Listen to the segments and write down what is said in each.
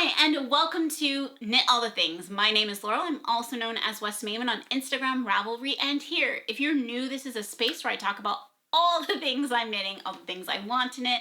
Hi, and welcome to Knit All the Things. My name is Laurel. I'm also known as westmaven on Instagram, Ravelry, and here. If you're new, this is a space where I talk about all the things I'm knitting, all the things I want to knit,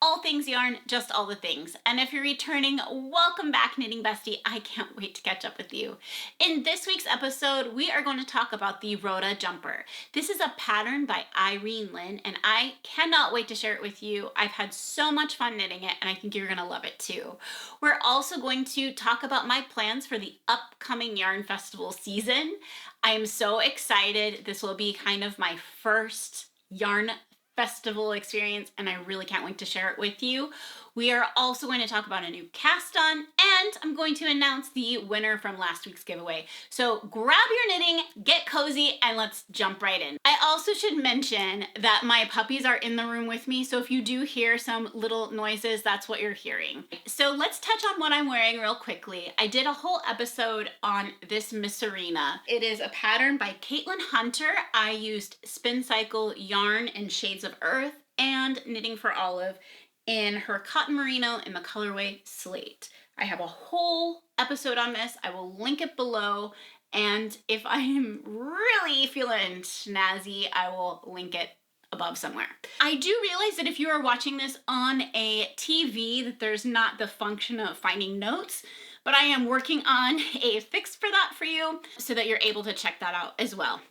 all things yarn, just all the things. And if you're returning, welcome back, Knitting Bestie. I can't wait to catch up with you. In this week's episode, we are going to talk about the Rota Jumper. This is a pattern by Irene Lin, and I cannot wait to share it with you. I've had so much fun knitting it, and I think you're gonna love it too. We're also going to talk about my plans for the upcoming Yarn Festival season. I am so excited. This will be kind of my first yarn festival experience, and I really can't wait to share it with you. We are also going to talk about a new cast on, and I'm going to announce the winner from last week's giveaway. So grab your knitting, get cozy, and let's jump right in. I also should mention that my puppies are in the room with me, so if you do hear some little noises, that's what you're hearing. So let's touch on what I'm wearing real quickly. I did a whole episode on this Misurina. It is a pattern by Caitlin Hunter. I used Spin Cycle yarn in Shades of Earth and Knitting for Olive in her cotton merino in the colorway Slate. I have a whole episode on this. I will link it below, and if I am really feeling snazzy, I will link it above somewhere. I do realize that if you are watching this on a TV, that there's not the function of finding notes, but I am working on a fix for that for you so that you're able to check that out as well.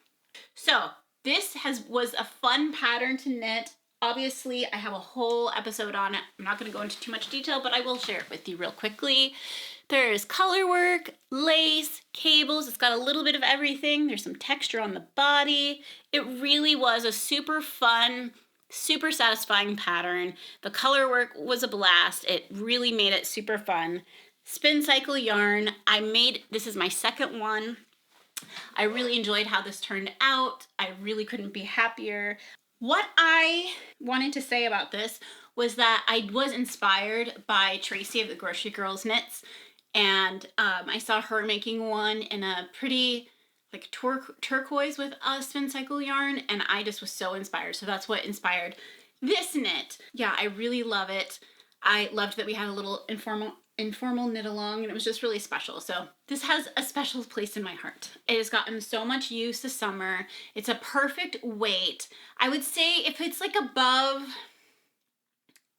So this was a fun pattern to knit. Obviously, I have a whole episode on it. I'm not going to go into too much detail, but I will share it with you real quickly. There's color work, lace, cables. It's got a little bit of everything. There's some texture on the body. It really was a super fun, super satisfying pattern. The color work was a blast. It really made it super fun. Spin Cycle yarn. This is my second one. I really enjoyed how this turned out. I really couldn't be happier. What I wanted to say about this was that I was inspired by Tracy of the Grocery Girls Knits, and I saw her making one in a pretty like turquoise with a Spin Cycle yarn, and I just was so inspired. So that's what inspired this knit. Yeah, I really love it. I loved that we had a little informal knit along, and it was just really special. So this has a special place in my heart. It has gotten so much use this summer. It's a perfect weight. I would say if it's like above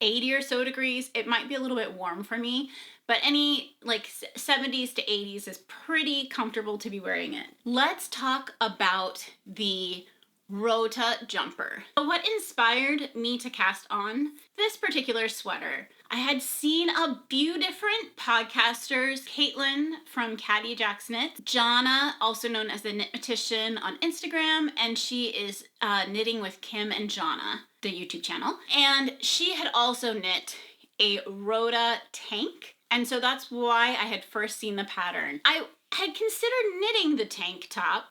80 or so degrees, it might be a little bit warm for me, but any like 70s to 80s is pretty comfortable to be wearing it. Let's talk about the Rota Jumper. So what inspired me to cast on this particular sweater? I had seen a few different podcasters, Caitlin from Caddy Jack's Knits, Jonna, also known as the Knitmatician on Instagram, and she is knitting with Kim and Jonna, the YouTube channel. And she had also knit a Rota tank, and so that's why I had first seen the pattern. I had considered knitting the tank top.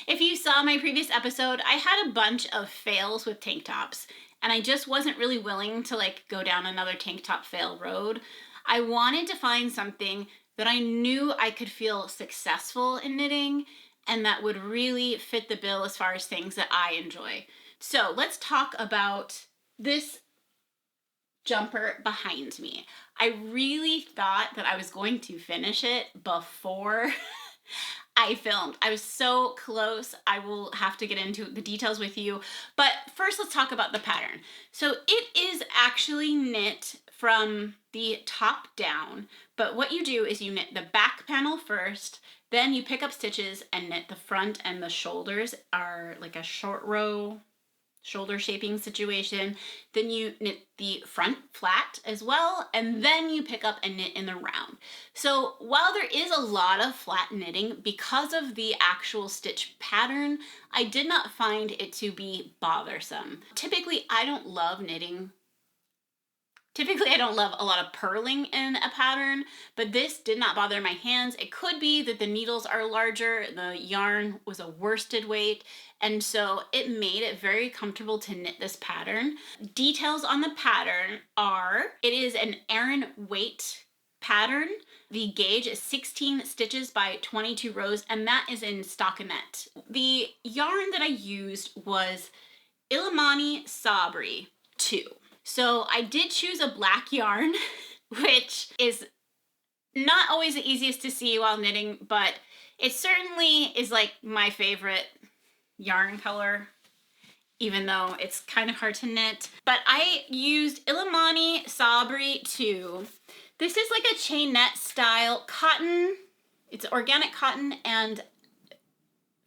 If you saw my previous episode, I had a bunch of fails with tank tops, and I just wasn't really willing to like go down another tank top fail road. I wanted to find something that I knew I could feel successful in knitting and that would really fit the bill as far as things that I enjoy. So let's talk about this jumper behind me. I really thought that I was going to finish it before I filmed. I was so close. I will have to get into the details with you, but first let's talk about the pattern. So it is actually knit from the top down, but what you do is you knit the back panel first, then you pick up stitches and knit the front, and the shoulders are like a short row shoulder shaping situation. Then you knit the front flat as well, and then you pick up and knit in the round. So while there is a lot of flat knitting, because of the actual stitch pattern, I did not find it to be bothersome. Typically I don't love a lot of purling in a pattern, but this did not bother my hands. It could be that the needles are larger, the yarn was a worsted weight, and so it made it very comfortable to knit this pattern. Details on the pattern are, it is an Aran weight pattern. The gauge is 16 stitches by 22 rows, and that is in stockinette. The yarn that I used was Illimani Sabri 2. So I did choose a black yarn, which is Not always the easiest to see while knitting, but it certainly is like my favorite yarn color, even though it's kind of hard to knit. But I used Illimani Sabri 2. This is like a chainette style cotton. It's organic cotton and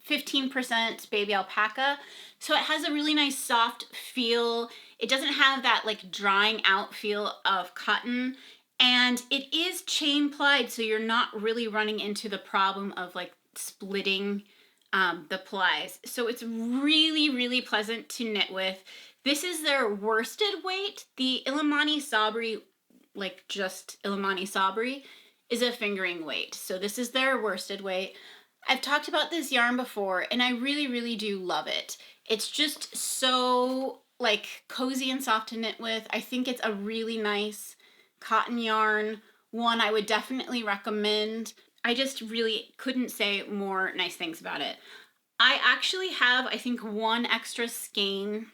15% baby alpaca. So it has a really nice soft feel. It doesn't have that like drying out feel of cotton. And it is chain plied, so you're not really running into the problem of like splitting the plies. So it's really, really pleasant to knit with. This is their worsted weight. The Illimani Sabri, like just Illimani Sabri, is a fingering weight. So this is their worsted weight. I've talked about this yarn before, and I really, really do love it. It's just so like cozy and soft to knit with. I think it's a really nice cotton yarn, one I would definitely recommend. I just really couldn't say more nice things about it. I actually have, I think, one extra skein,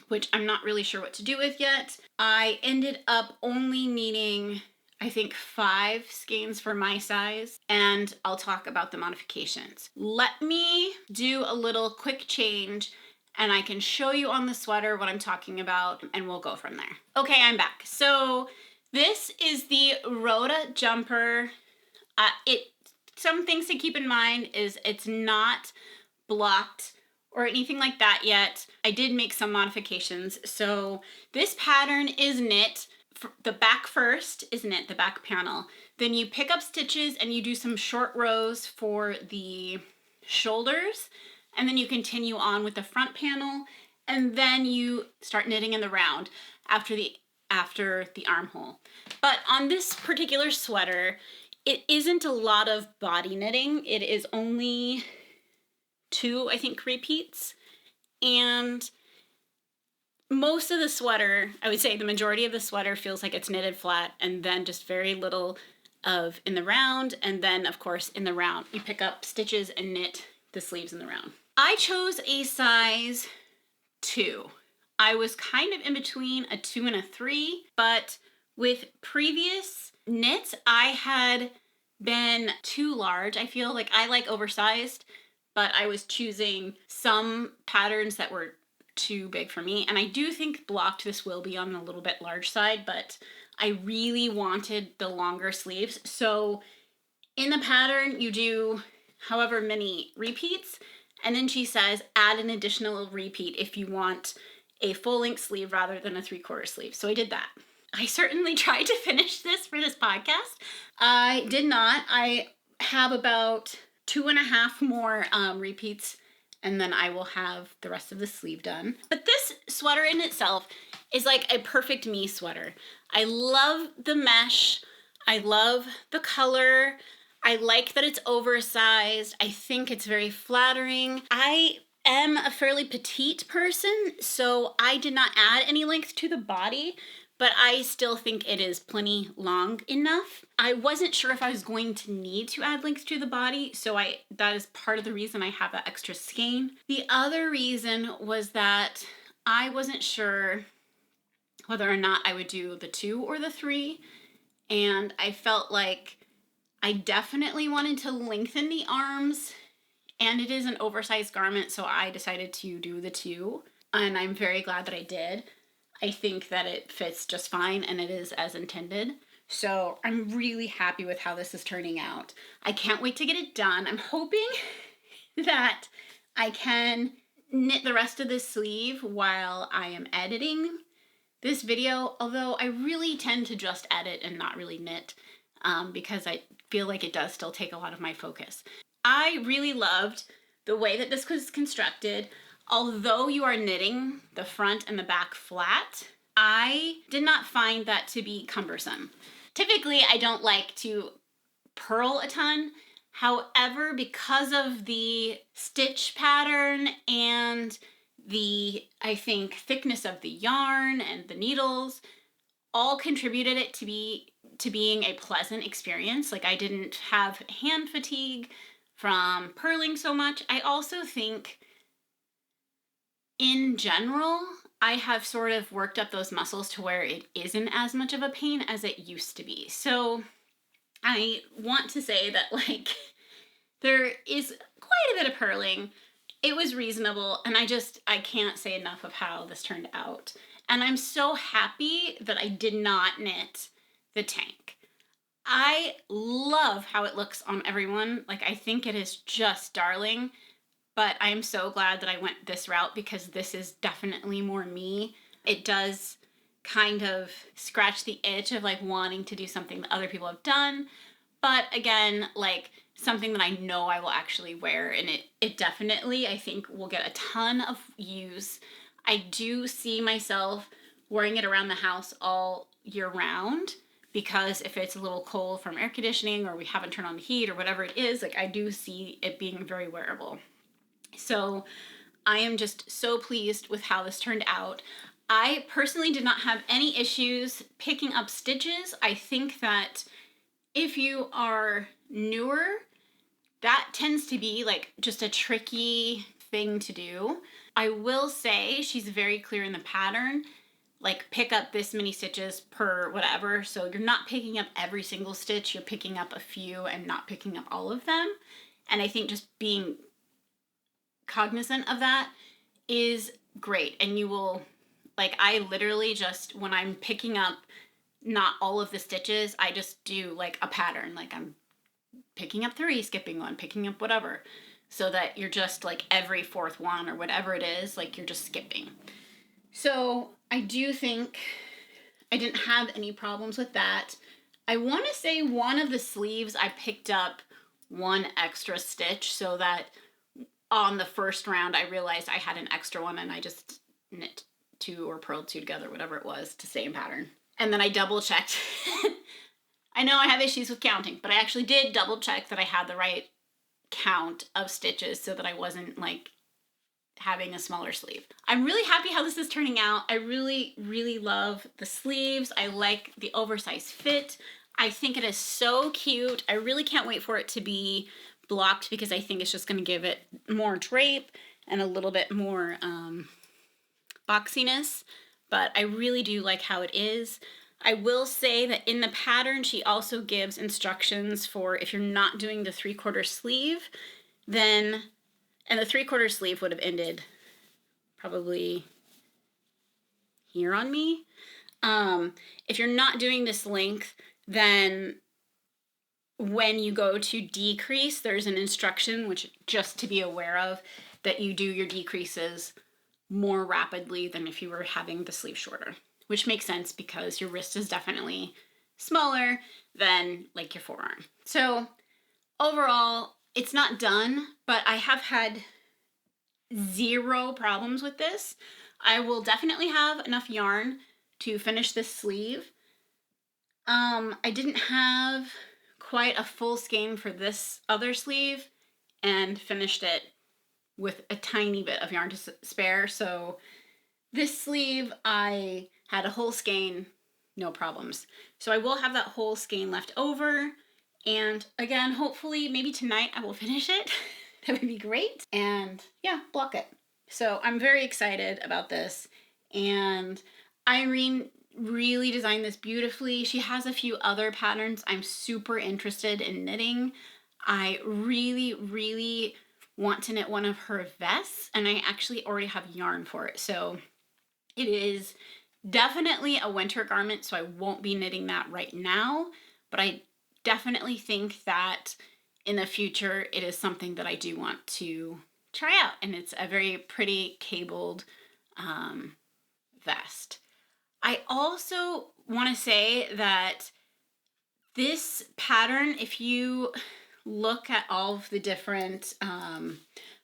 which I'm not really sure what to do with yet. I ended up only needing, I think, 5 skeins for my size, and I'll talk about the modifications. Let me do a little quick change and I can show you on the sweater what I'm talking about, and we'll go from there. Okay, I'm back. So this is the Rota Jumper. Some things to keep in mind is it's not blocked or anything like that yet. I did make some modifications. So this pattern is knit. The back first is knit, the back panel. Then you pick up stitches and you do some short rows for the shoulders, and then you continue on with the front panel, and then you start knitting in the round after the armhole. But on this particular sweater, it isn't a lot of body knitting. It is only 2, I think, repeats. And most of the sweater, I would say the majority of the sweater feels like it's knitted flat, and then just very little of in the round. And then, of course, in the round, you pick up stitches and knit the sleeves in the round. I chose a size 2. I was kind of in between a 2 and a 3, but with previous knits, I had been too large. I feel like I like oversized, but I was choosing some patterns that were too big for me. And I do think blocked this will be on the little bit large side, but I really wanted the longer sleeves. So in the pattern, you do however many repeats, and then she says add an additional repeat if you want a full length sleeve rather than a 3/4 sleeve. So I did that. I certainly tried to finish this for this podcast. I did not. I have about 2.5 more repeats, and then I will have the rest of the sleeve done. But this sweater in itself is like a perfect me sweater. I love the mesh. I love the color. I like that it's oversized. I think it's very flattering. I am a fairly petite person, so I did not add any length to the body, but I still think it is plenty long enough. I wasn't sure if I was going to need to add length to the body, so that is part of the reason I have that extra skein. The other reason was that I wasn't sure whether or not I would do the 2 or the 3, and I felt like I definitely wanted to lengthen the arms, and it is an oversized garment, so I decided to do the 2, and I'm very glad that I did. I think that it fits just fine, and it is as intended. So I'm really happy with how this is turning out. I can't wait to get it done. I'm hoping that I can knit the rest of this sleeve while I am editing this video, although I really tend to just edit and not really knit because I feel like it does still take a lot of my focus. I really loved the way that this was constructed. Although you are knitting the front and the back flat, I did not find that to be cumbersome. Typically, I don't like to purl a ton. However, because of the stitch pattern and the, I think, thickness of the yarn and the needles, all contributed it to being a pleasant experience. Like, I didn't have hand fatigue from purling so much. I also think in general, I have sort of worked up those muscles to where it isn't as much of a pain as it used to be. So I want to say that, like, there is quite a bit of purling. It was reasonable, and I can't say enough of how this turned out. And I'm so happy that I did not knit the tank. I love how it looks on everyone. Like, I think it is just darling, but I am so glad that I went this route because this is definitely more me. It does kind of scratch the itch of like wanting to do something that other people have done. But again, like something that I know I will actually wear, and it definitely, I think, will get a ton of use. I do see myself wearing it around the house all year round because if it's a little cold from air conditioning or we haven't turned on the heat or whatever it is, like I do see it being very wearable. So I am just so pleased with how this turned out. I personally did not have any issues picking up stitches. I think that if you are newer, that tends to be like just a tricky thing to do. I will say she's very clear in the pattern, like pick up this many stitches per whatever. So you're not picking up every single stitch, you're picking up a few and not picking up all of them. And I think just being cognizant of that is great. And you will, like, I literally just, when I'm picking up not all of the stitches, I just do like a pattern, like I'm picking up 3, skipping 1, picking up whatever, so that you're just like every 4th one or whatever it is, like you're just skipping. So I do think I didn't have any problems with that. I want to say one of the sleeves I picked up 1 extra stitch so that on the first round I realized I had an extra one and I just knit 2 or purled 2 together, whatever it was, to same pattern. And then I double checked. I know I have issues with counting, but I actually did double check that I had the right count of stitches so that I wasn't like having a smaller sleeve. I'm really happy how this is turning out. I really, really love the sleeves. I like the oversized fit. I think it is so cute. I really can't wait for it to be blocked because I think it's just going to give it more drape and a little bit more boxiness, but I really do like how it is. I will say that in the pattern, she also gives instructions for if you're not doing the 3/4 sleeve, then, and the 3/4 sleeve would have ended probably here on me. If you're not doing this length, then when you go to decrease, there's an instruction, which just to be aware of, that you do your decreases more rapidly than if you were having the sleeve shorter, which makes sense because your wrist is definitely smaller than like your forearm. So overall, it's not done, but I have had 0 problems with this. I will definitely have enough yarn to finish this sleeve. I didn't have quite a full skein for this other sleeve and finished it with a tiny bit of yarn to spare. So this sleeve, I had a whole skein, no problems. So I will have that whole skein left over. And again, hopefully maybe tonight I will finish it. That would be great. And yeah, block it. So I'm very excited about this. And Irene really designed this beautifully. She has a few other patterns I'm super interested in knitting. I really, really want to knit one of her vests, and I actually already have yarn for it. So it is definitely a winter garment, so I won't be knitting that right now, but I definitely think that in the future it is something that I do want to try out, and it's a very pretty cabled vest. I also want to say that this pattern, if you look at all of the different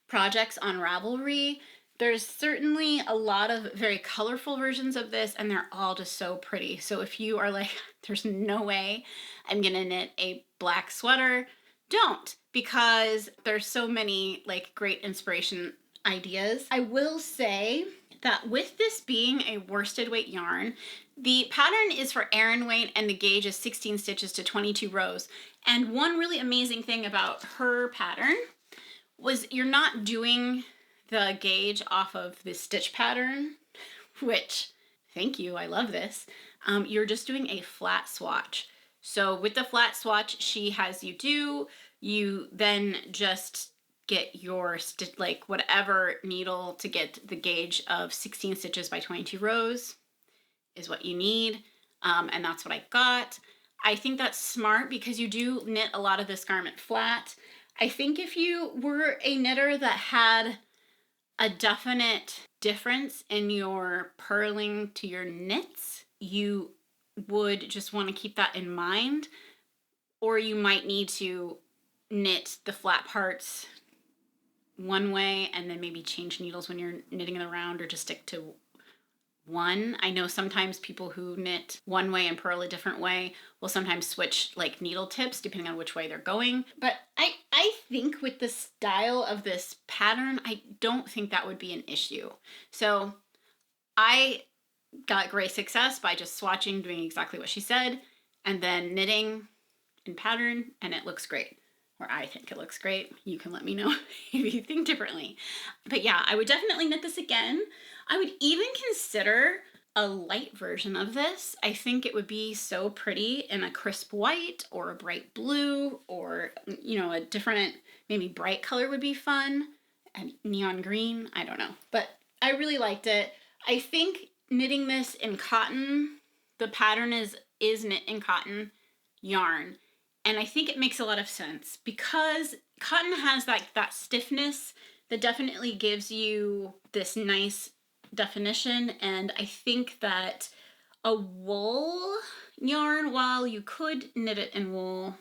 projects on Ravelry, there's certainly a lot of very colorful versions of this, and they're all just so pretty. So if you are like, there's no way I'm gonna knit a black sweater, don't, because there's so many like great inspiration ideas. I will say that with this being a worsted weight yarn, the pattern is for Aran weight and the gauge is 16 stitches to 22 rows. And one really amazing thing about her pattern was you're not doing the gauge off of the stitch pattern, which, thank you, I love this. You're just doing a flat swatch. So with the flat swatch she has you then just get your like whatever needle to get the gauge of 16 stitches by 22 rows is what you need. And that's what I got. I think that's smart because you do knit a lot of this garment flat. I think if you were a knitter that had a definite difference in your purling to your knits, you would just want to keep that in mind, or you might need to knit the flat parts one way and then maybe change needles when you're knitting it around, or just stick to one. I know sometimes people who knit one way and purl a different way will sometimes switch like needle tips depending on which way they're going. But I think with the style of this pattern, I don't think that would be an issue. So I got great success by just swatching, doing exactly what she said, and then knitting in pattern, and it looks great. Or I think it looks great. You can let me know if you think differently. But yeah, I would definitely knit this again. I would even consider a light version of this. I think it would be so pretty in a crisp white or a bright blue, or, you know, a different, maybe bright color would be fun. And neon green, I don't know. But I really liked it. I think knitting this in cotton, the pattern is knit in cotton yarn. And I think it makes a lot of sense because cotton has that stiffness that definitely gives you this nice definition. And I think that a wool yarn, while you could knit it in wool,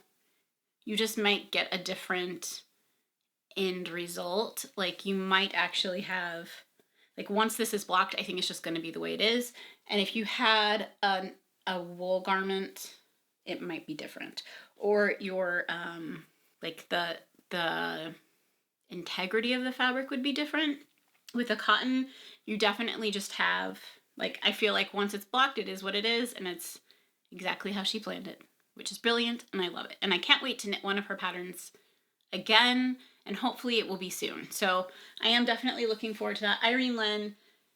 you just might get a different end result. Like you might actually have, like once this is blocked, I think it's just going to be the way it is. And if you had a wool garment, it might be different. Or your like the integrity of the fabric would be different. With a cotton, you definitely just have, like, I feel like once it's blocked, it is what it is, and it's exactly how she planned it, which is brilliant, and I love it. And I can't wait to knit one of her patterns again, and hopefully it will be soon. So I am definitely looking forward to that. Irene Lin,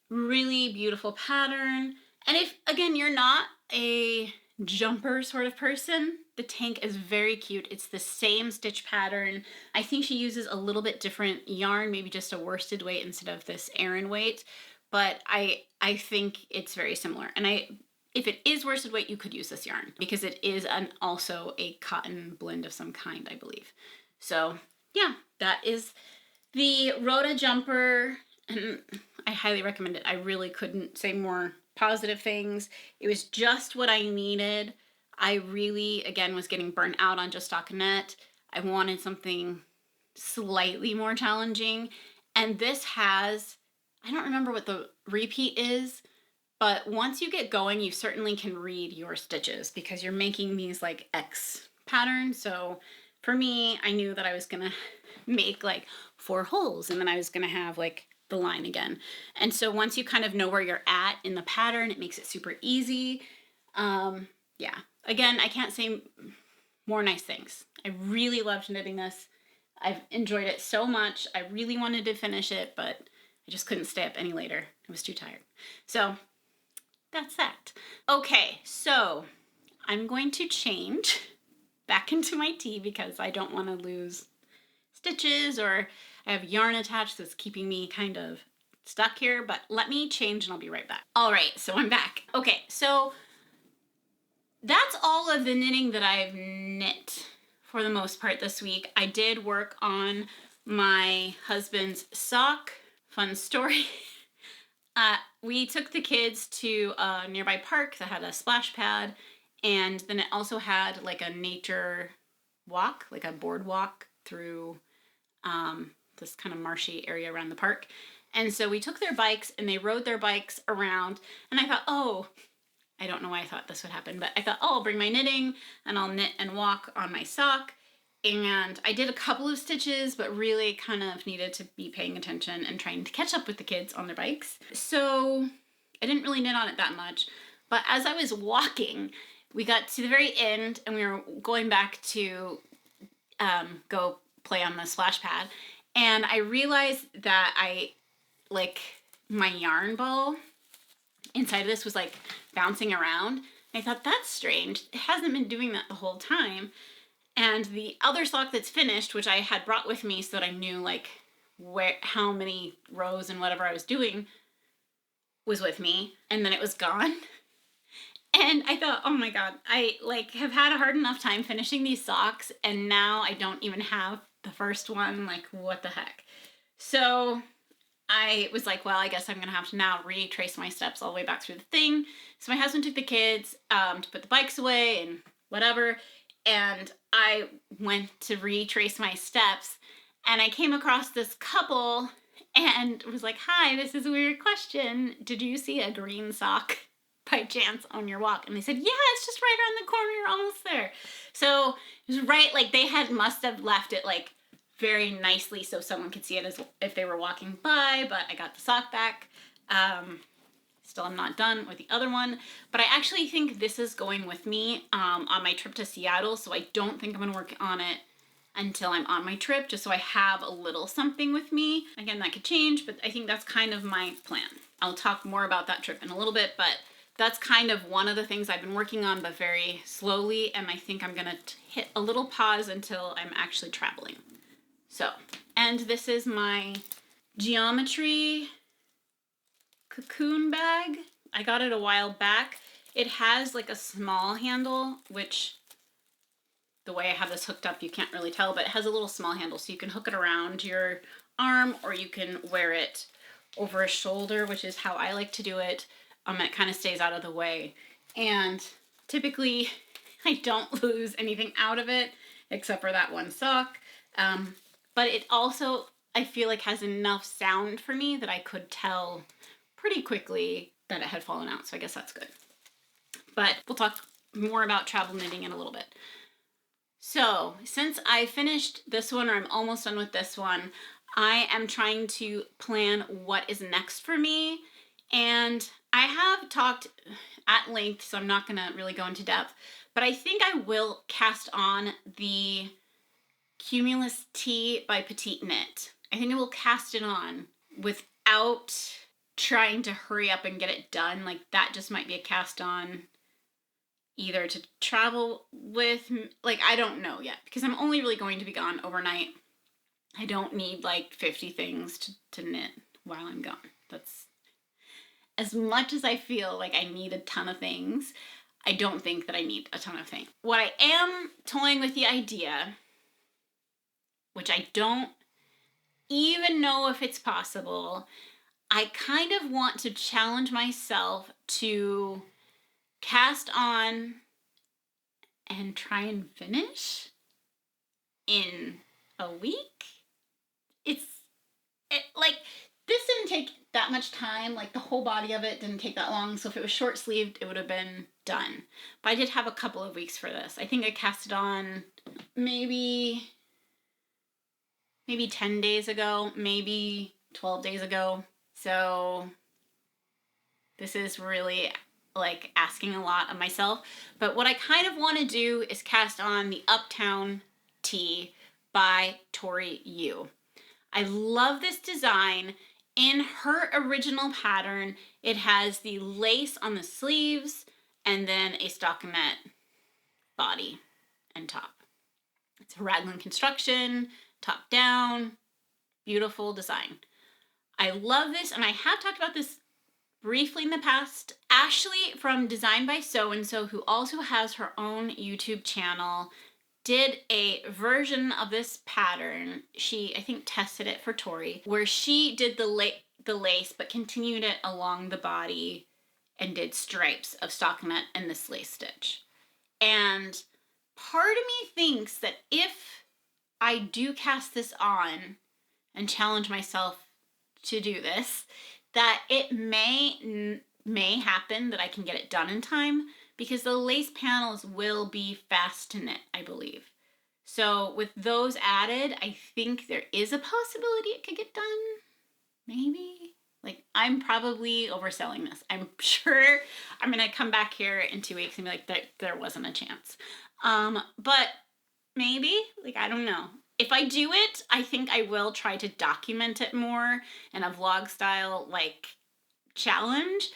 really beautiful pattern. And if, again, you're not a jumper sort of person, the tank is very cute. It's the same stitch pattern. I think she uses a little bit different yarn, maybe just a worsted weight instead of this Aran weight, but I think it's very similar. And if it is worsted weight, you could use this yarn because it is also a cotton blend of some kind, I believe. So yeah, that is the Rota Jumper, and I highly recommend it. I really couldn't say more positive things. It was just what I needed. I really, again, was getting burnt out on just stockinette. I wanted something slightly more challenging. And this has, I don't remember what the repeat is, but once you get going, you certainly can read your stitches because you're making these like X patterns. So for me, I knew that I was gonna make like 4 holes and then I was gonna have like the line again. And so once you kind of know where you're at in the pattern, it makes it super easy. Yeah, again, I can't say more nice things. I really loved knitting this. I've enjoyed it so much. I really wanted to finish it, but I just couldn't stay up any later. I was too tired. So that's that. Okay, so I'm going to change back into my tee because I don't want to lose stitches, or I have yarn attached that's keeping me kind of stuck here, but let me change and I'll be right back. All right, so I'm back. Okay, so that's all of the knitting that I've knit for the most part this week. I did work on my husband's sock. Fun story. We took the kids to a nearby park that had a splash pad, and then it also had like a nature walk, like a boardwalk through this kind of marshy area around the park. And so we took their bikes and they rode their bikes around, and I thought, oh, I don't know why I thought this would happen, but I thought, oh, I'll bring my knitting and I'll knit and walk on my sock. And I did a couple of stitches, but really kind of needed to be paying attention and trying to catch up with the kids on their bikes. So I didn't really knit on it that much. But as I was walking, we got to the very end and we were going back to go play on the splash pad. And I realized that my yarn ball inside of this was like bouncing around. I thought, that's strange. It hasn't been doing that the whole time. And the other sock that's finished, which I had brought with me so that I knew like how many rows and whatever I was doing, was with me, and then it was gone. And I thought, oh my god, I like have had a hard enough time finishing these socks, and now I don't even have the first one. Like, what the heck? So I was like, well, I guess I'm gonna have to now retrace my steps all the way back through the thing. So my husband took the kids to put the bikes away and whatever, and I went to retrace my steps, and I came across this couple and was like, hi, this is a weird question. Did you see a green sock by chance on your walk? And they said, yeah, it's just right around the corner. You're almost there. So it was right, like they must have left it like very nicely so someone could see it as if they were walking by, but I got the sock back. Still I'm not done with the other one, but I actually think this is going with me on my trip to Seattle, so I don't think I'm going to work on it until I'm on my trip, just so I have a little something with me. Again, that could change, but I think that's kind of my plan. I'll talk more about that trip in a little bit, but that's kind of one of the things I've been working on, but very slowly, and I think I'm going to hit a little pause until I'm actually traveling. So, and this is my geometry cocoon bag. I got it a while back. It has like a small handle, which the way I have this hooked up, you can't really tell, but it has a little small handle, so you can hook it around your arm, or you can wear it over a shoulder, which is how I like to do it. It kind of stays out of the way. And typically, I don't lose anything out of it, except for that one sock. But it also, I feel like, has enough sound for me that I could tell pretty quickly that it had fallen out, so I guess that's good. But we'll talk more about travel knitting in a little bit. So, since I finished this one, or I'm almost done with this one, I am trying to plan what is next for me. And I have talked at length, so I'm not going to really go into depth, but I think I will cast on the Cumulous tee by Petite Knit. I think I will cast it on without trying to hurry up and get it done. Like, that just might be a cast on either to travel with, like, I don't know yet, because I'm only really going to be gone overnight. I don't need like 50 things to knit while I'm gone. That's as much as I feel like I need a ton of things. I don't think that I need a ton of things. What I am toying with the idea, which I don't even know if it's possible, I kind of want to challenge myself to cast on and try and finish in a week. Like, this didn't take that much time. Like, the whole body of it didn't take that long, so if it was short sleeved, it would have been done. But I did have a couple of weeks for this. I think I cast it on maybe 10 days ago, maybe 12 days ago. So this is really like asking a lot of myself. But what I kind of want to do is cast on the Uptown Tee by Tori Yu. I love this design. In her original pattern, it has the lace on the sleeves and then a stockinette body and top. It's a raglan construction, top down, beautiful design. I love this, and I have talked about this briefly in the past. Ashley from Design by So and So, who also has her own YouTube channel, did a version of this pattern. She, I think, tested it for Tori, where she did the lace but continued it along the body and did stripes of stockinette and this lace stitch. And part of me thinks that if I do cast this on and challenge myself to do this, that it may happen that I can get it done in time, because the lace panels will be fast to knit, I believe. So with those added, I think there is a possibility it could get done. Maybe. Like, I'm probably overselling this. I'm sure I'm going to come back here in 2 weeks and be like, there wasn't a chance. But maybe, like, I don't know. If I do it, I think I will try to document it more in a vlog style, like, challenge.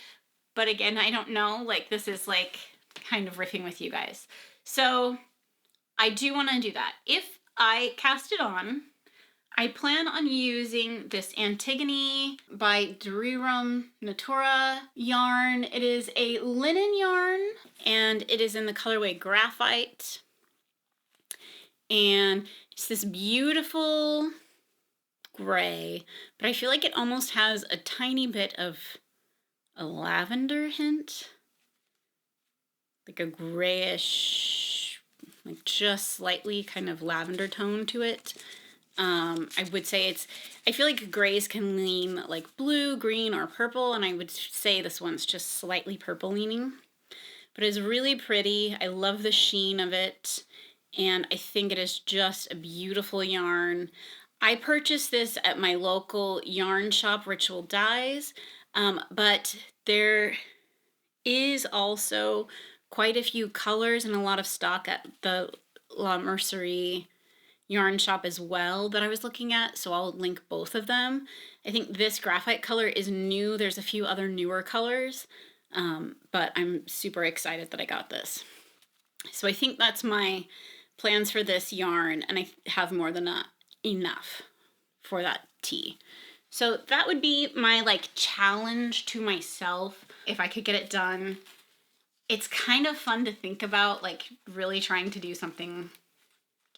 But again, I don't know. Like, this is like kind of riffing with you guys. So I do want to do that. If I cast it on, I plan on using this Antigone by Durirum Natura yarn. It is a linen yarn, and it is in the colorway Graphite. And it's this beautiful gray, but I feel like it almost has a tiny bit of a lavender hint. Like a grayish, like just slightly kind of lavender tone to it. I would say I feel like grays can lean like blue, green, or purple, and I would say this one's just slightly purple leaning. But it's really pretty. I love the sheen of it, and I think it is just a beautiful yarn. I purchased this at my local yarn shop, Ritual Dyes, but there is also quite a few colors and a lot of stock at the La Mercerie yarn shop as well that I was looking at, so I'll link both of them. I think this graphite color is new. There's a few other newer colors, but I'm super excited that I got this. So I think that's my plans for this yarn, and I have more than enough for that tee. So that would be my like challenge to myself if I could get it done. It's kind of fun to think about, like really trying to do something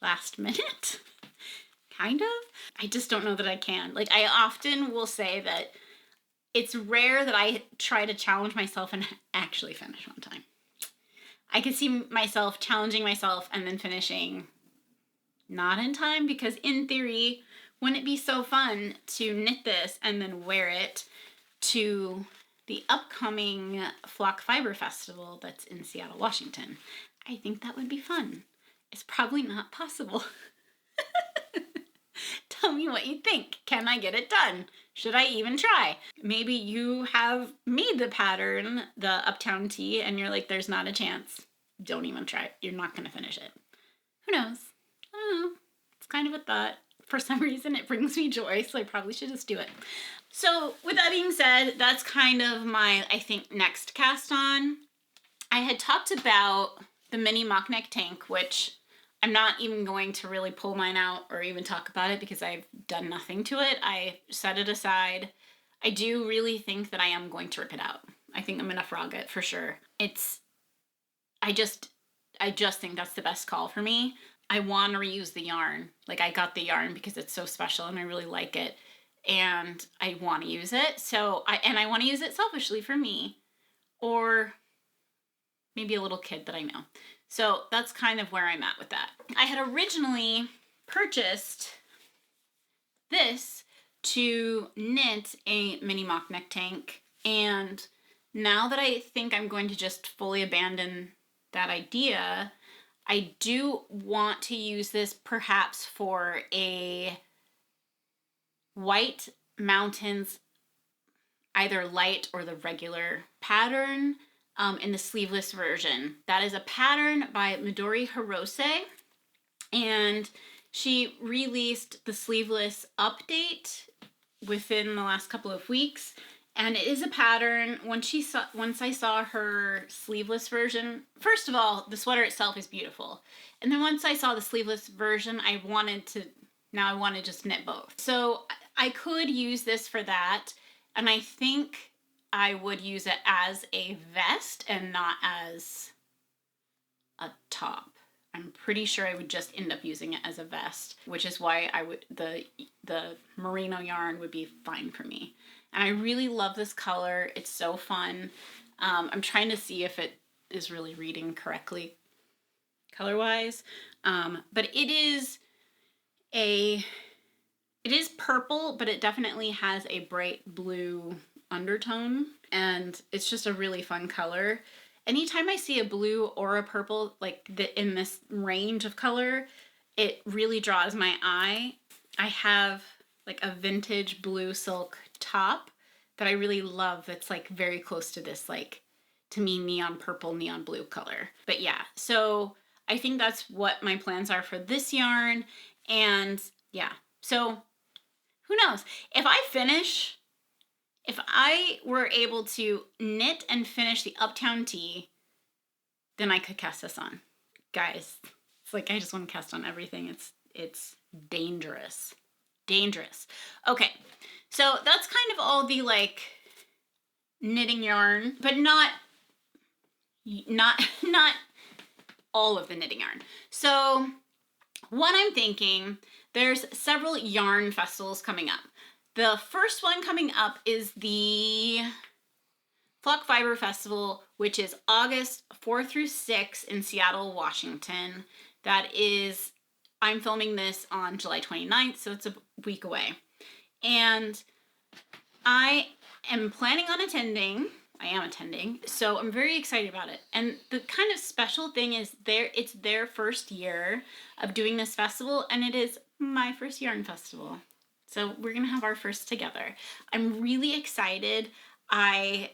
last minute. Kind of. I just don't know that I can. Like, I often will say that it's rare that I try to challenge myself and actually finish on time. I could see myself challenging myself and then finishing not in time, because in theory, wouldn't it be so fun to knit this and then wear it to the upcoming Flock Fiber Festival that's in Seattle, Washington? I think that would be fun. It's probably not possible. Tell me what you think. Can I get it done? Should I even try? Maybe you have made the pattern, the Uptown Tee, and you're like, there's not a chance. Don't even try it. You're not going to finish it. Who knows? I don't know. It's kind of a thought. For some reason, it brings me joy, so I probably should just do it. So with that being said, that's kind of my, I think, next cast on. I had talked about the mini mock neck tank, which I'm not even going to really pull mine out or even talk about it because I've done nothing to it. I set it aside. I do really think that I am going to rip it out. I think I'm gonna frog it for sure. I just think that's the best call for me. I want to reuse the yarn. Like, I got the yarn because it's so special and I really like it, and I want to use it. So I want to use it selfishly for me, or maybe a little kid that I know. So that's kind of where I'm at with that. I had originally purchased this to knit a mini mock neck tank, and now that I think I'm going to just fully abandon that idea, I do want to use this perhaps for a White Mountains, either light or the regular pattern, in the sleeveless version. That is a pattern by Midori Hirose, and she released the sleeveless update within the last couple of weeks, and it is a pattern. Once I saw her sleeveless version, first of all, the sweater itself is beautiful, and then once I saw the sleeveless version, I want to just knit both. So I could use this for that, and I think I would use it as a vest and not as a top. I'm pretty sure I would just end up using it as a vest, which is why the merino yarn would be fine for me. And I really love this color. It's so fun. I'm trying to see if it is really reading correctly color-wise. But it is purple, but it definitely has a bright blue undertone, and it's just a really fun color. Anytime I see a blue or a purple in this range of color, it really draws my eye. I have like a vintage blue silk top that I really love that's like very close to this, like, to me, neon purple, neon blue color. But yeah, so I think that's what my plans are for this yarn. And yeah, so who knows? If I were able to knit and finish the Uptown Tee then I could cast this on. Guys, it's like I just want to cast on everything. It's dangerous. Dangerous. Okay, so that's kind of all the like knitting yarn, but not all of the knitting yarn. So what I'm thinking, there's several yarn festivals coming up. The first one coming up is the Flock Fiber Festival, which is August 4 through 6 in Seattle, Washington. That is, I'm filming this on July 29th, so it's a week away. And I am planning on attending. I am attending, so I'm very excited about it. And the kind of special thing is it's their first year of doing this festival, and it is my first yarn festival. So we're gonna have our first together. I'm really excited. I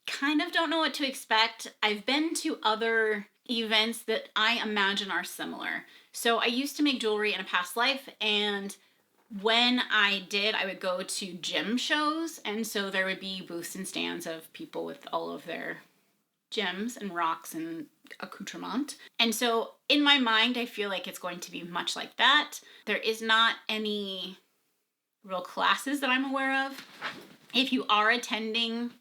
kind of don't know what to expect. I've been to other events that I imagine are similar. So I used to make jewelry in a past life, and when I did, I would go to gem shows, and so there would be booths and stands of people with all of their gems and rocks and accoutrement. And so in my mind, I feel like it's going to be much like that. There is not any real classes that I'm aware of. If you are attending,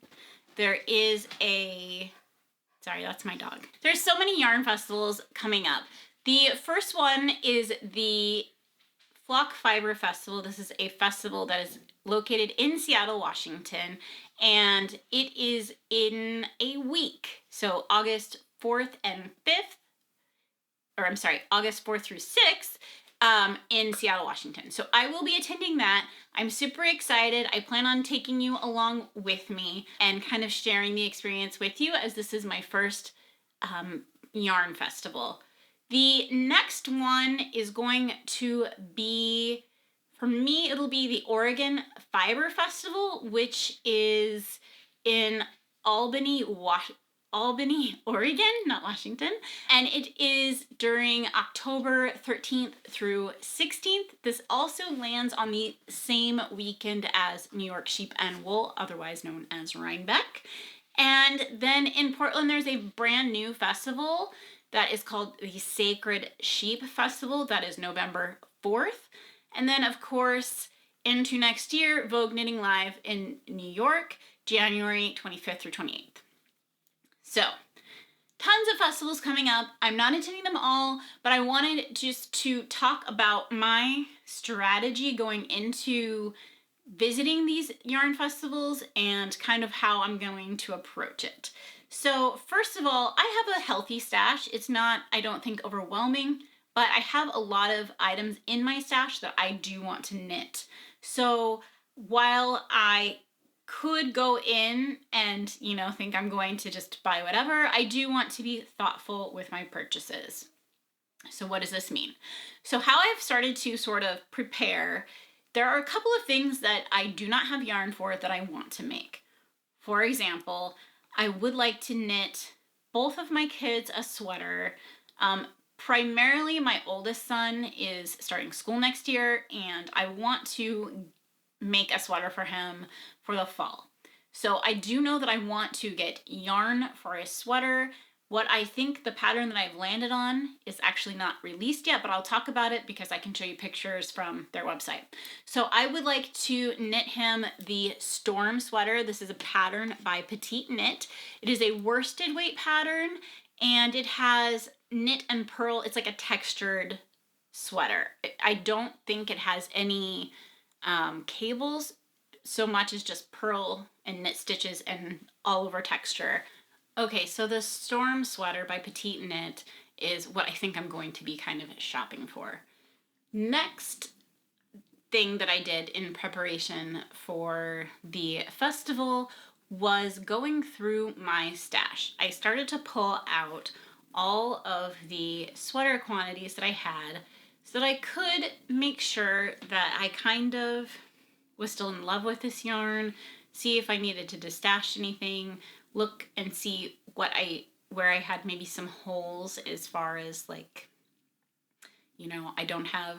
there is sorry, that's my dog. There's so many yarn festivals coming up. The first one is the Flock Fiber Festival. This is a festival that is located in Seattle, Washington, and it is in a week. So August 4th and 5th, August 4th through 6th, in Seattle, Washington. So I will be attending that. I'm super excited. I plan on taking you along with me and kind of sharing the experience with you, as this is my first yarn festival. The next one is going to be, for me, it'll be the Oregon Fiber Festival, which is in Albany, Oregon, not Washington. And it is during October 13th through 16th. This also lands on the same weekend as New York Sheep and Wool, otherwise known as Rhinebeck. And then in Portland, there's a brand new festival that is called the Sacred Sheep Festival. That is November 4th. And then, of course, into next year, Vogue Knitting Live in New York, January 25th through 28th. So, tons of festivals coming up. I'm not attending them all, but I wanted just to talk about my strategy going into visiting these yarn festivals and kind of how I'm going to approach it. So first of all, I have a healthy stash. It's not, I don't think, overwhelming, but I have a lot of items in my stash that I do want to knit. So while I could go in and, think I'm going to just buy whatever, I do want to be thoughtful with my purchases. So what does this mean? So how I've started to sort of prepare, there are a couple of things that I do not have yarn for that I want to make. For example, I would like to knit both of my kids a sweater. Primarily, my oldest son is starting school next year, and I want to make a sweater for him for the fall. So I do know that I want to get yarn for a sweater. What I think the pattern that I've landed on is actually not released yet, but I'll talk about it because I can show you pictures from their website. So I would like to knit him the Storm sweater. This is a pattern by Petite Knit. It is a worsted weight pattern, and it has knit and purl. It's like a textured sweater. I don't think it has any cables so much as just purl and knit stitches and all over texture. Okay, so the Storm sweater by Petite Knit is what I think I'm going to be kind of shopping for. Next thing that I did in preparation for the festival was going through my stash. I started to pull out all of the sweater quantities that I had so that I could make sure that I kind of was still in love with this yarn, see if I needed to destash anything, look and see where I had maybe some holes as far as I don't have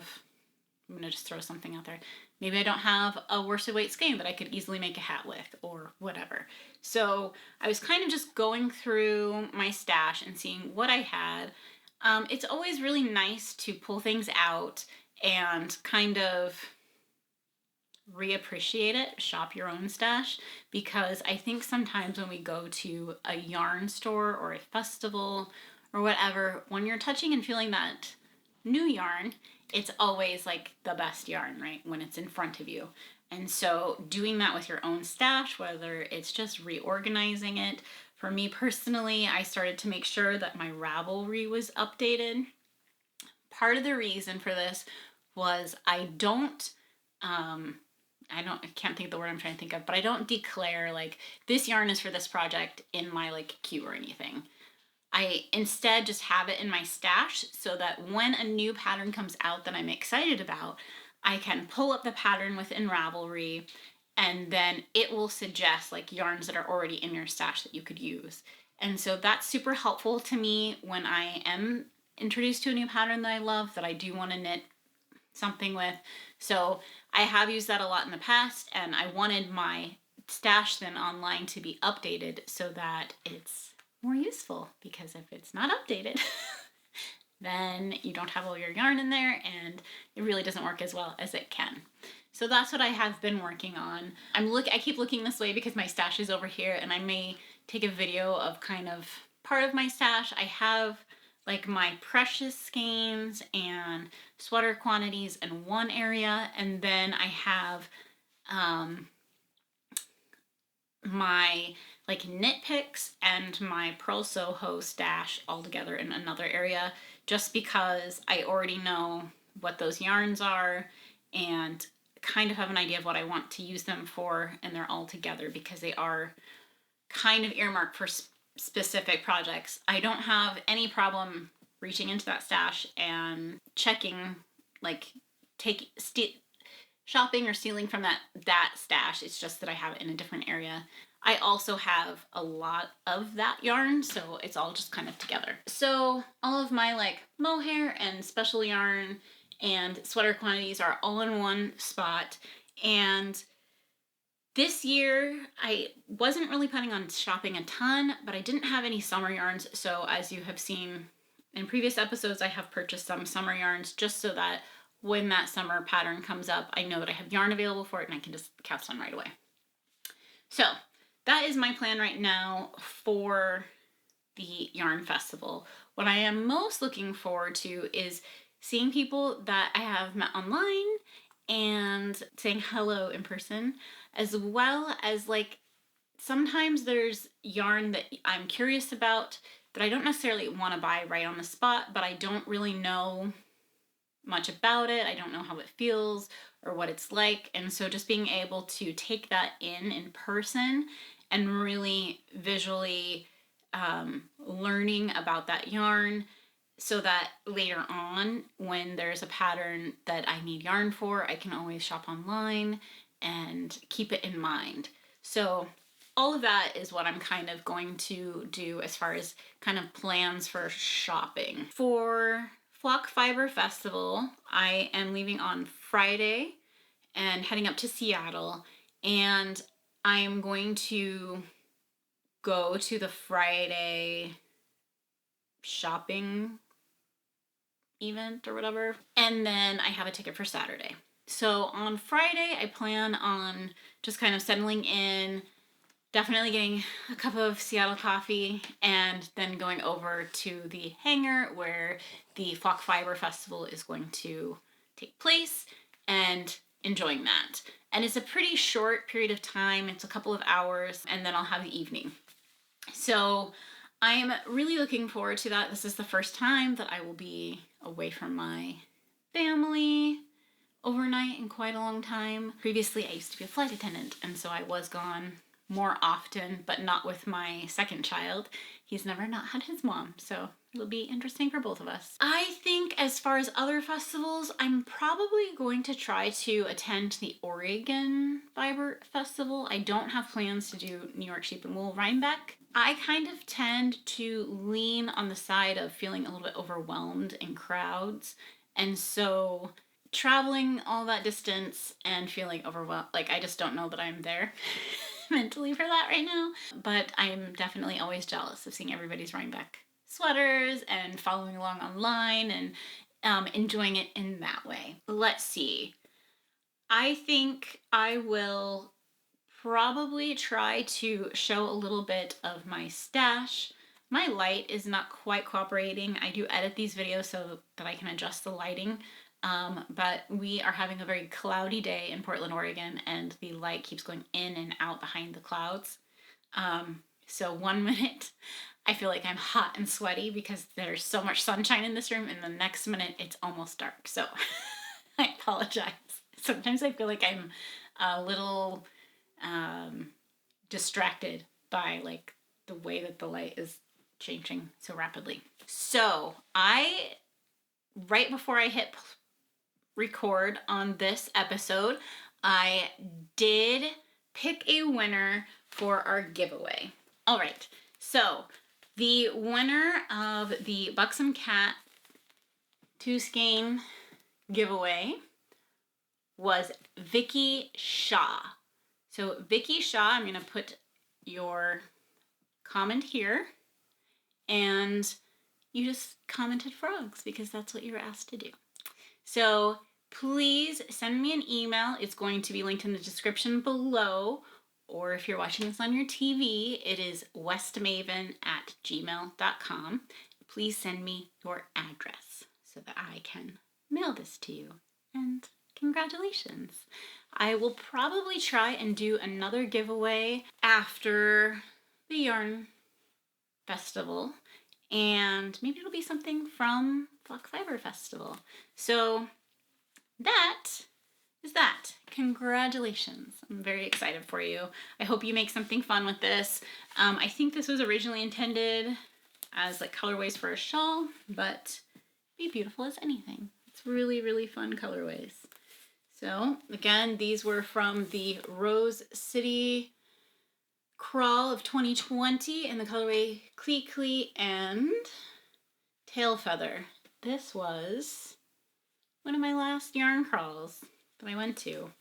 I'm gonna just throw something out there. Maybe I don't have a worsted weight skein that I could easily make a hat with or whatever. So I was kind of just going through my stash and seeing what I had. It's always really nice to pull things out and kind of reappreciate it, shop your own stash, because I think sometimes when we go to a yarn store or a festival or whatever, when you're touching and feeling that new yarn, it's always like the best yarn, right? When it's in front of you. And so doing that with your own stash, whether it's just reorganizing it, for me personally, I started to make sure that my Ravelry was updated. Part of the reason for this was I can't think of the word I'm trying to think of, but I don't declare like this yarn is for this project in my like queue or anything. I instead just have it in my stash so that when a new pattern comes out that I'm excited about, I can pull up the pattern within Ravelry and then it will suggest like yarns that are already in your stash that you could use. And so that's super helpful to me when I am introduced to a new pattern that I love, that I do want to knit something with. So I have used that a lot in the past, and I wanted my stash then online to be updated so that it's more useful, because if it's not updated, then you don't have all your yarn in there and it really doesn't work as well as it can. So that's what I have been working on. I keep looking this way because my stash is over here, and I may take a video of kind of part of my stash. I have like my precious skeins and sweater quantities in one area, and then I have my like knit picks and my Pearl Soho stash all together in another area, just because I already know what those yarns are and kind of have an idea of what I want to use them for, and they're all together because they are kind of earmarked for specific projects. I don't have any problem reaching into that stash and checking, like shopping or stealing from that stash. It's just that I have it in a different area. I also have a lot of that yarn, so it's all just kind of together. So all of my like mohair and special yarn and sweater quantities are all in one spot. And this year, I wasn't really planning on shopping a ton, but I didn't have any summer yarns. So as you have seen in previous episodes, I have purchased some summer yarns just so that when that summer pattern comes up, I know that I have yarn available for it and I can just cast on right away. So that is my plan right now for the yarn festival. What I am most looking forward to is seeing people that I have met online and saying hello in person, as well as like sometimes there's yarn that I'm curious about that I don't necessarily want to buy right on the spot, but I don't really know much about it. I don't know how it feels or what it's like. And so just being able to take that in person and really visually learning about that yarn, so that later on when there's a pattern that I need yarn for, I can always shop online and keep it in mind. So all of that is what I'm kind of going to do as far as kind of plans for shopping. For Flock Fiber Festival, I am leaving on Friday and heading up to Seattle, and I'm going to go to the Friday shopping event or whatever, and then I have a ticket for Saturday. So on Friday, I plan on just kind of settling in, definitely getting a cup of Seattle coffee, and then going over to the hangar where the Flock Fiber Festival is going to take place and enjoying that. And it's a pretty short period of time. It's a couple of hours, and then I'll have the evening. So I'm really looking forward to that. This is the first time that I will be away from my family overnight in quite a long time. Previously, I used to be a flight attendant, and so I was gone more often, but not with my second child. He's never not had his mom, so it'll be interesting for both of us. I think as far as other festivals, I'm probably going to try to attend the Oregon Fiber Festival. I don't have plans to do New York Sheep and Wool Rhinebeck. I kind of tend to lean on the side of feeling a little bit overwhelmed in crowds, and so traveling all that distance and feeling overwhelmed. Like, I just don't know that I'm there mentally for that right now. But I'm definitely always jealous of seeing everybody's Rhinebeck sweaters and following along online and enjoying it in that way. Let's see. I think I will probably try to show a little bit of my stash. My light is not quite cooperating. I do edit these videos so that I can adjust the lighting. But we are having a very cloudy day in Portland, Oregon, and the light keeps going in and out behind the clouds. So 1 minute I feel like I'm hot and sweaty because there's so much sunshine in this room, and the next minute it's almost dark. So I apologize. Sometimes I feel like I'm a little distracted by like the way that the light is changing so rapidly. So right before I hit record on this episode, I did pick a winner for our giveaway. All right, so the winner of the Buxom Cat 2 skein giveaway was Vicky Shaw. So Vicky Shaw, I'm gonna put your comment here, and you just commented frogs because that's what you were asked to do. So please send me an email. It's going to be linked in the description below, or if you're watching this on your TV, it is westmaven@gmail.com. Please send me your address so that I can mail this to you. And congratulations. I will probably try and do another giveaway after the Yarn Festival, and maybe it'll be something from Flock Fiber Festival. So that is that. Congratulations. I'm very excited for you. I hope you make something fun with this. I think this was originally intended as like colorways for a shawl, but be beautiful as anything. It's really, really fun colorways. So again, these were from the Rose City Crawl of 2020 in the colorway Clee Clee and Tail Feather. This was one of my last yarn crawls that I went to.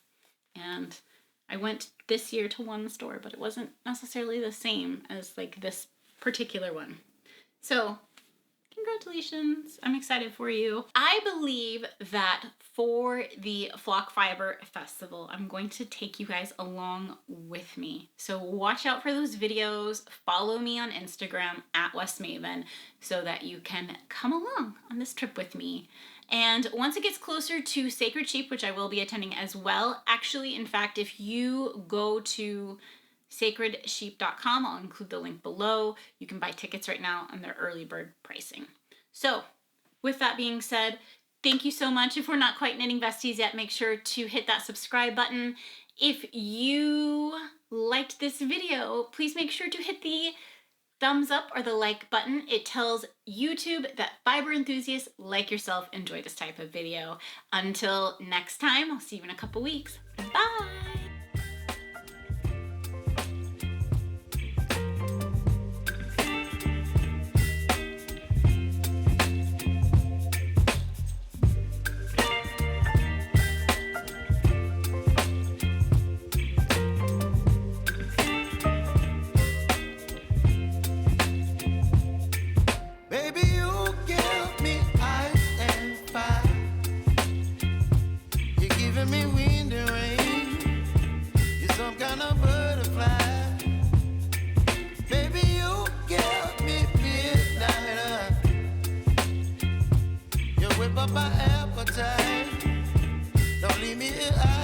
And I went this year to one store, but it wasn't necessarily the same as like this particular one. So congratulations. I'm excited for you. I believe that for the Flock Fiber Festival, I'm going to take you guys along with me. So watch out for those videos. Follow me on Instagram @westmaven so that you can come along on this trip with me. And once it gets closer to Sacred Sheep, which I will be attending as well, actually, in fact, if you go to sacredsheep.com, I'll include the link below. You can buy tickets right now on their early bird pricing. So with that being said, thank you so much. If we're not quite knitting besties yet, make sure to hit that subscribe button. If you liked this video, please make sure to hit the thumbs up or the like button. It tells YouTube that fiber enthusiasts like yourself enjoy this type of video. Until next time, I'll see you in a couple weeks. Bye! My appetite, don't leave me here.